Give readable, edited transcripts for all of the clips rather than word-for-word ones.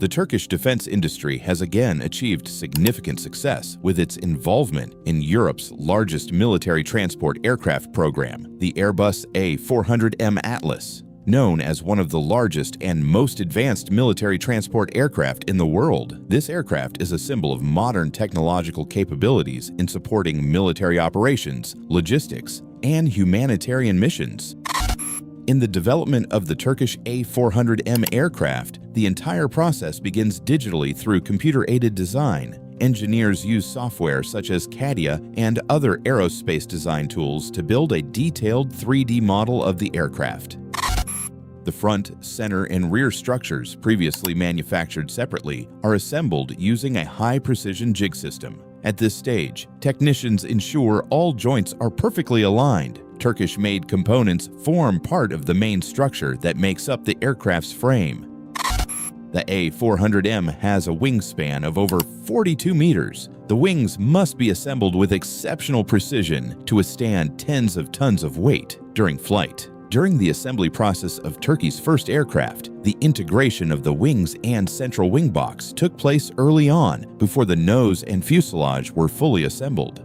The Turkish defense industry has again achieved significant success with its involvement in Europe's largest military transport aircraft program, the Airbus A400M Atlas. Known as one of the largest and most advanced military transport aircraft in the world, this aircraft is a symbol of modern technological capabilities in supporting military operations, logistics, and humanitarian missions. In the development of the Turkish A400M aircraft, the entire process begins digitally through computer-aided design. Engineers use software such as CATIA and other aerospace design tools to build a detailed 3D model of the aircraft. The front, center, and rear structures, previously manufactured separately, are assembled using a high-precision jig system. At this stage, technicians ensure all joints are perfectly aligned. Turkish-made components form part of the main structure that makes up the aircraft's frame. The A400M has a wingspan of over 42 meters. The wings must be assembled with exceptional precision to withstand tens of tons of weight during flight. During the assembly process of Turkey's first aircraft, the integration of the wings and central wing box took place early on before the nose and fuselage were fully assembled.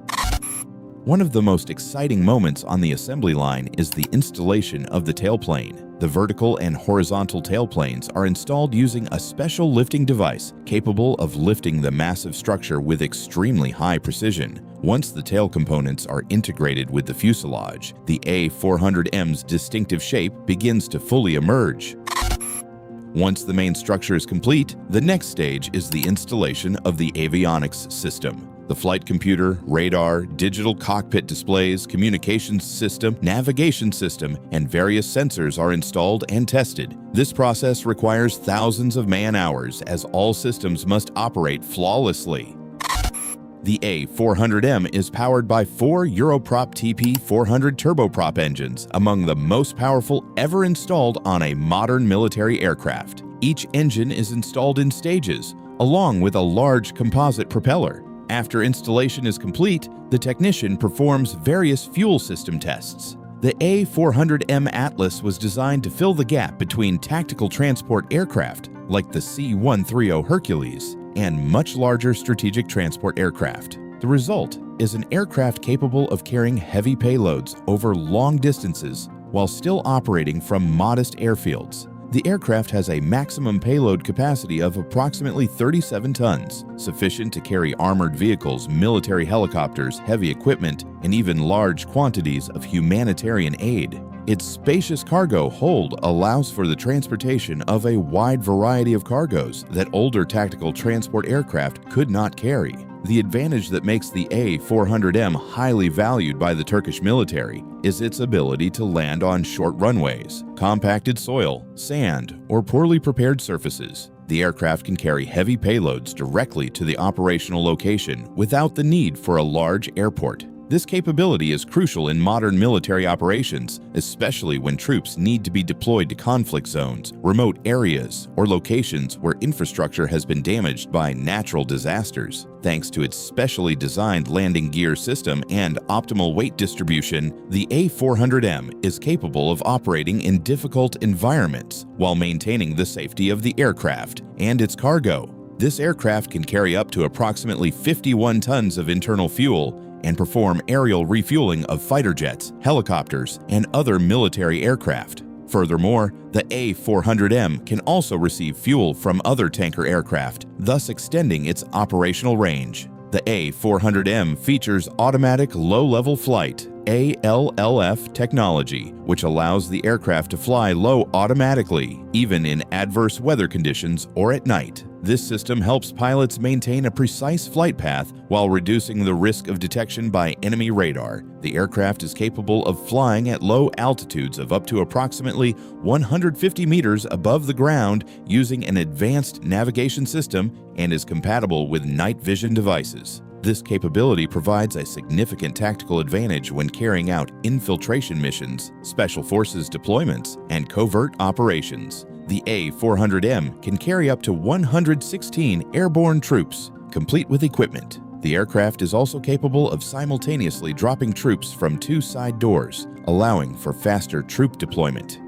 One of the most exciting moments on the assembly line is the installation of the tailplane. The vertical and horizontal tailplanes are installed using a special lifting device capable of lifting the massive structure with extremely high precision. Once the tail components are integrated with the fuselage, the A400M's distinctive shape begins to fully emerge. Once the main structure is complete, the next stage is the installation of the avionics system. The flight computer, radar, digital cockpit displays, communications system, navigation system, and various sensors are installed and tested. This process requires thousands of man-hours as all systems must operate flawlessly. The A400M is powered by 4 Europrop TP400 turboprop engines, among the most powerful ever installed on a modern military aircraft. Each engine is installed in stages, along with a large composite propeller. After installation is complete, the technician performs various fuel system tests. The A400M Atlas was designed to fill the gap between tactical transport aircraft, like the C-130 Hercules, and much larger strategic transport aircraft. The result is an aircraft capable of carrying heavy payloads over long distances while still operating from modest airfields. The aircraft has a maximum payload capacity of approximately 37 tons, sufficient to carry armored vehicles, military helicopters, heavy equipment, and even large quantities of humanitarian aid. Its spacious cargo hold allows for the transportation of a wide variety of cargoes that older tactical transport aircraft could not carry. The advantage that makes the A400M highly valued by the Turkish military is its ability to land on short runways, compacted soil, sand, or poorly prepared surfaces. The aircraft can carry heavy payloads directly to the operational location without the need for a large airport. This capability is crucial in modern military operations, especially when troops need to be deployed to conflict zones, remote areas, or locations where infrastructure has been damaged by natural disasters. Thanks to its specially designed landing gear system and optimal weight distribution, the A400M is capable of operating in difficult environments while maintaining the safety of the aircraft and its cargo. This aircraft can carry up to approximately 51 tons of internal fuel and perform aerial refueling of fighter jets, helicopters, and other military aircraft. Furthermore, the A400M can also receive fuel from other tanker aircraft, thus extending its operational range. The A400M features automatic low-level flight (ALLF) technology, which allows the aircraft to fly low automatically, even in adverse weather conditions or at night. This system helps pilots maintain a precise flight path while reducing the risk of detection by enemy radar. The aircraft is capable of flying at low altitudes of up to approximately 150 meters above the ground using an advanced navigation system and is compatible with night vision devices. This capability provides a significant tactical advantage when carrying out infiltration missions, special forces deployments, and covert operations. The A400M can carry up to 116 airborne troops, complete with equipment. The aircraft is also capable of simultaneously dropping troops from 2 side doors, allowing for faster troop deployment.